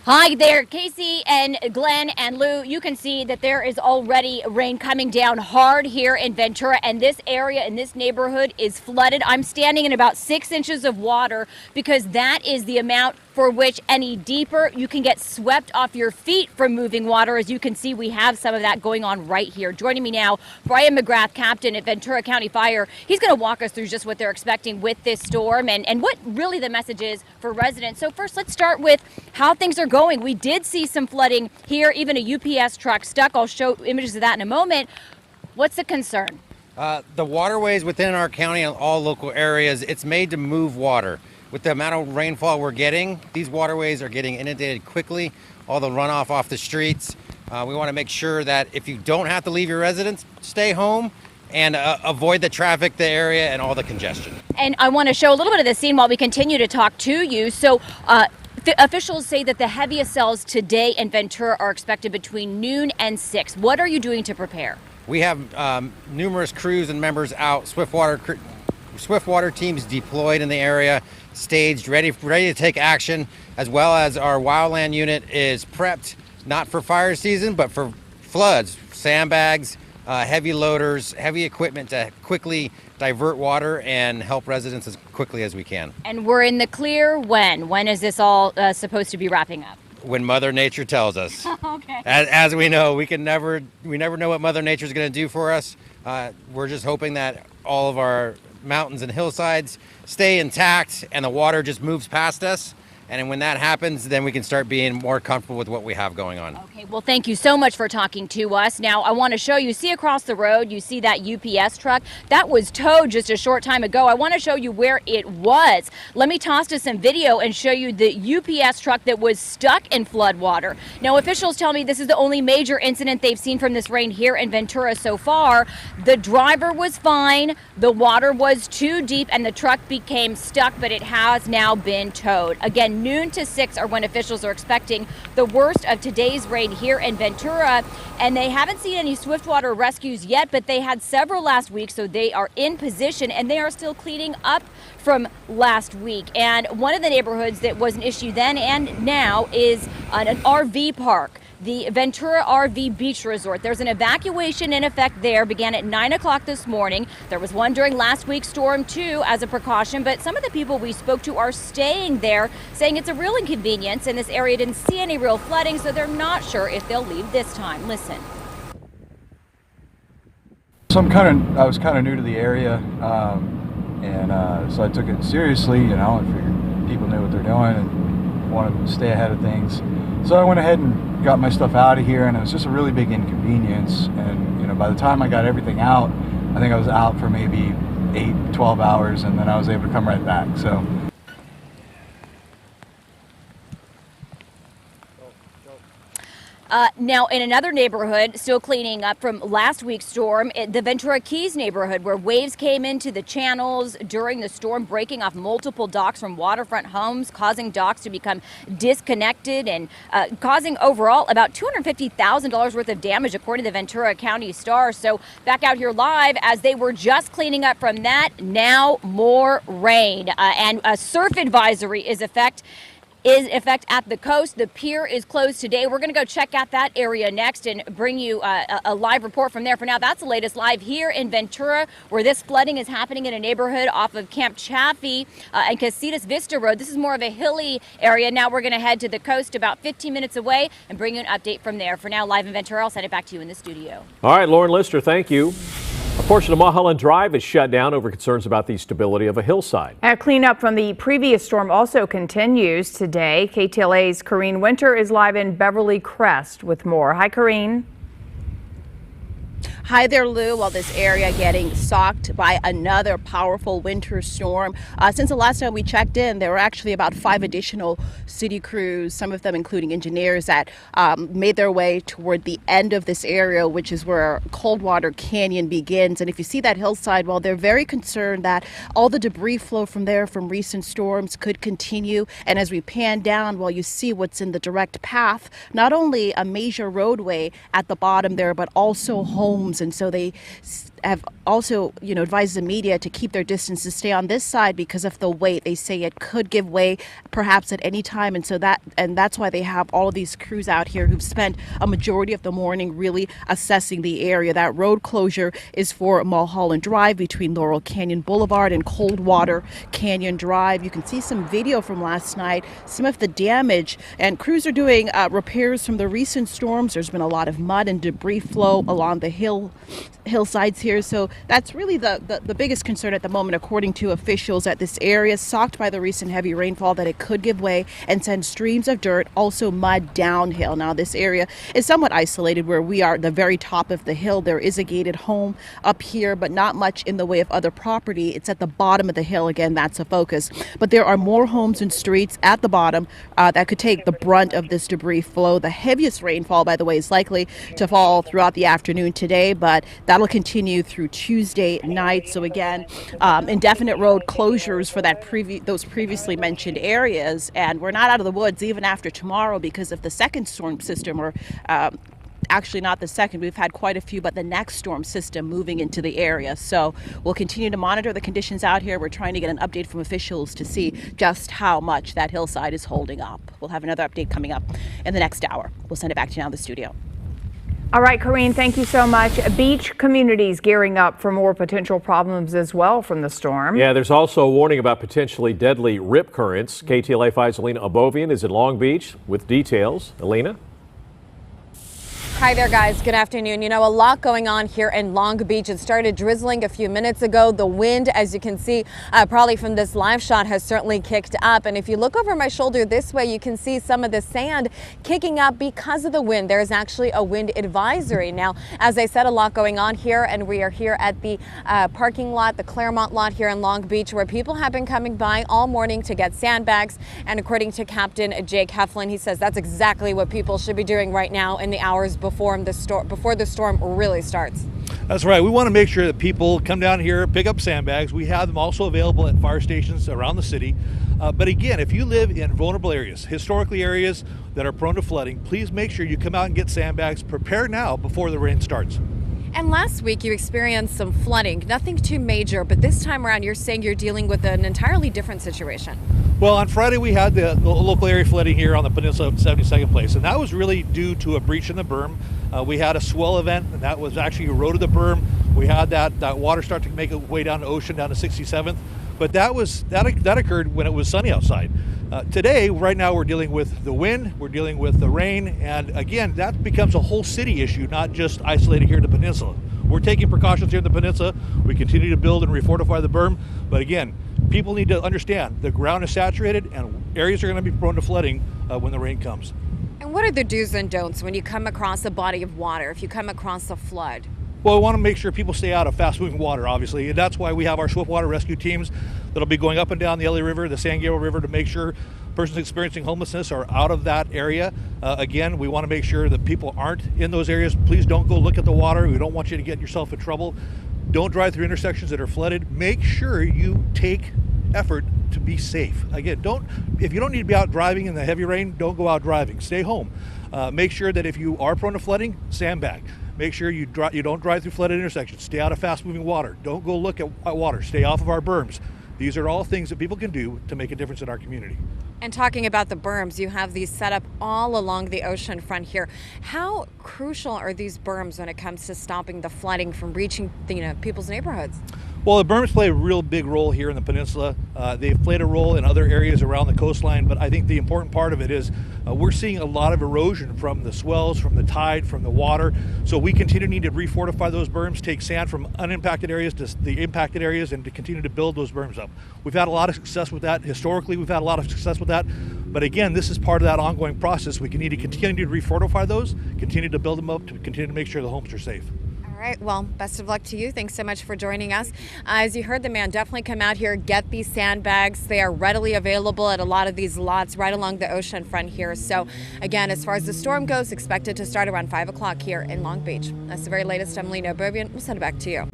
Hi there, Casey and Glenn and Lou. You can see that there is already rain coming down hard here in Ventura, and this area in this neighborhood is flooded. I'm standing in about 6 inches of water because that is the amount for which any deeper you can get swept off your feet from moving water. As you can see, we have some of that going on right here. Joining me now, Brian McGrath, captain at Ventura County Fire. He's going to walk us through just what they're expecting with this storm and what really the message is for residents. So first, let's start with how things are going. We did see some flooding here, even a UPS truck stuck. I'll show images of that in a moment. What's the concern? The waterways within our county and all local areas, it's made to move water. With the amount of rainfall we're getting, these waterways are getting inundated quickly, all the runoff off the streets. We want to make sure that if you don't have to leave your residence, stay home and avoid the traffic, the area, and all the congestion. And I want to show a little bit of the scene while we continue to talk to you. So officials say that the heaviest cells today in Ventura are expected between noon and 6. What are you doing to prepare? We have numerous crews and members out, Swiftwater teams deployed in the area, staged, ready to take action, as well as our wildland unit is prepped, not for fire season, but for floods, sandbags, heavy loaders, heavy equipment to quickly divert water and help residents as quickly as we can. And we're in the clear when? When is this all supposed to be wrapping up? When Mother Nature tells us. Okay. As we know, we never know what Mother Nature is going to do for us. We're just hoping that all of our mountains and hillsides stay intact and the water just moves past us. And when that happens, then we can start being more comfortable with what we have going on. Okay, well, thank you so much for talking to us. Now, I want to show you, see across the road, you see that UPS truck? That was towed just a short time ago. I want to show you where it was. Let me toss to some video and show you the UPS truck that was stuck in flood water. Now, officials tell me this is the only major incident they've seen from this rain here in Ventura so far. The driver was fine, the water was too deep, and the truck became stuck, but it has now been towed. Again, noon to 6 are when officials are expecting the worst of today's rain here in Ventura, and they haven't seen any swiftwater rescues yet, but they had several last week, so they are in position and they are still cleaning up from last week. And one of the neighborhoods that was an issue then and now is an RV park, the Ventura RV Beach Resort. There's an evacuation in effect there, began at 9 o'clock this morning. There was one during last week's storm too as a precaution, but some of the people we spoke to are staying there, saying it's a real inconvenience, and this area didn't see any real flooding, so they're not sure if they'll leave this time. Listen. So I was kind of new to the area, so I took it seriously, I figured people knew what they're doing and wanted to stay ahead of things. So I went ahead and got my stuff out of here, and it was just a really big inconvenience. And by the time I got everything out, I think I was out for maybe 8-12 hours, and then I was able to come right back. So. Now, in another neighborhood, still cleaning up from last week's storm, the Ventura Keys neighborhood, where waves came into the channels during the storm, breaking off multiple docks from waterfront homes, causing docks to become disconnected and causing overall about $250,000 worth of damage, according to the Ventura County Star. So back out here live, as they were just cleaning up from that, now more rain. And a surf advisory is in effect at the coast. The pier is closed today. We're going to go check out that area next and bring you a live report from there. For now, that's the latest live here in Ventura, where this flooding is happening in a neighborhood off of Camp Chaffee and Casitas Vista Road. This is more of a hilly area. Now we're going to head to the coast about 15 minutes away and bring you an update from there. For now, live in Ventura, I'll send it back to you in the studio. All right, Lauren Lister, thank you. A portion of Mulholland Drive is shut down over concerns about the stability of a hillside. Cleanup from the previous storm also continues today. KTLA's Corrine Winter is live in Beverly Crest with more. Hi, Corrine. Hi there, Lou. Well, this area getting socked by another powerful winter storm. Since the last time we checked in, there were actually about 5 additional city crews, some of them including engineers, that made their way toward the end of this area, which is where Coldwater Canyon begins. And if you see that hillside, well, they're very concerned that all the debris flow from there from recent storms could continue. And as we pan down, well, you see what's in the direct path, not only a major roadway at the bottom there, but also homes. And so they have also, advised the media to keep their distance, to stay on this side because of the weight. They say it could give way perhaps at any time. And that's why they have all of these crews out here who've spent a majority of the morning really assessing the area. That road closure is for Mulholland Drive between Laurel Canyon Boulevard and Coldwater Canyon Drive. You can see some video from last night, some of the damage, and crews are doing repairs from the recent storms. There's been a lot of mud and debris flow along the hillsides here. So that's really the biggest concern at the moment, according to officials at this area, socked by the recent heavy rainfall, that it could give way and send streams of dirt, also mud, downhill. Now, this area is somewhat isolated where we are at the very top of the hill. There is a gated home up here, but not much in the way of other property. It's at the bottom of the hill. Again, that's a focus. But there are more homes and streets at the bottom that could take the brunt of this debris flow. The heaviest rainfall, by the way, is likely to fall throughout the afternoon today, but that'll continue through Tuesday night. So again, indefinite road closures for those previously mentioned areas. And we're not out of the woods even after tomorrow because of the second storm system, or actually not the second. We've had quite a few, but the next storm system moving into the area. So we'll continue to monitor the conditions out here. We're trying to get an update from officials to see just how much that hillside is holding up. We'll have another update coming up in the next hour. We'll send it back to you now in the studio. All right, Corinne, thank you so much. Beach communities gearing up for more potential problems as well from the storm. Yeah, there's also a warning about potentially deadly rip currents. KTLA 5's Alina Abovian is at Long Beach with details. Alina? Hi there, guys. Good afternoon. A lot going on here in Long Beach. It started drizzling a few minutes ago. The wind, as you can see, probably from this live shot, has certainly kicked up. And if you look over my shoulder this way, you can see some of the sand kicking up because of the wind. There's actually a wind advisory. Now, as I said, a lot going on here, and we are here at the parking lot, the Claremont lot here in Long Beach, where people have been coming by all morning to get sandbags. And according to Captain Jake Heflin, he says that's exactly what people should be doing right now in the hours before the storm really starts. That's right. We want to make sure that people come down here, pick up sandbags. We have them also available at fire stations around the city. But again, if you live in vulnerable areas, historically areas that are prone to flooding, please make sure you come out and get sandbags. Prepare now before the rain starts. And last week you experienced some flooding, nothing too major, but this time around you're saying you're dealing with an entirely different situation. Well, on Friday we had the local area flooding here on the peninsula of 72nd Place, and that was really due to a breach in the berm. We had a swell event, and that was actually eroded the berm. We had that water start to make its way down the ocean, down to 67th, but that occurred when it was sunny outside. Today, right now, we're dealing with the wind, we're dealing with the rain, and again, that becomes a whole city issue, not just isolated here in the peninsula. We're taking precautions here in the peninsula. We continue to build and refortify the berm, but again, people need to understand the ground is saturated and areas are going to be prone to flooding when the rain comes. And what are the do's and don'ts when you come across a body of water, if you come across a flood? Well, we want to make sure people stay out of fast-moving water, obviously, and that's why we have our swiftwater rescue teams that'll be going up and down the LA River, the San Gabriel River, to make sure persons experiencing homelessness are out of that area. Again, we want to make sure that people aren't in those areas. Please don't go look at the water. We don't want you to get yourself in trouble. Don't drive through intersections that are flooded. Make sure you take effort to be safe. Again, if you don't need to be out driving in the heavy rain, don't go out driving. Stay home. Make sure that if you are prone to flooding, sandbag. Make sure you don't drive through flooded intersections. Stay out of fast-moving water. Don't go look at water. Stay off of our berms. These are all things that people can do to make a difference in our community. And talking about the berms, you have these set up all along the ocean front here. How crucial are these berms when it comes to stopping the flooding from reaching people's neighborhoods? Well, the berms play a real big role here in the peninsula. They've played a role in other areas around the coastline, but I think the important part of it is we're seeing a lot of erosion from the swells, from the tide, from the water. So we continue to need to refortify those berms, take sand from unimpacted areas to the impacted areas, and to continue to build those berms up. We've had a lot of success with that. Historically, we've had a lot of success with that. But again, this is part of that ongoing process. We need to continue to refortify those, continue to build them up, to continue to make sure the homes are safe. All right, well, best of luck to you. Thanks so much for joining us. As you heard the man, definitely come out here, get these sandbags. They are readily available at a lot of these lots right along the ocean front here. So again, as far as the storm goes, expected to start around 5 o'clock here in Long Beach. That's the very latest. I'm Alina Abovian. We'll send it back to you.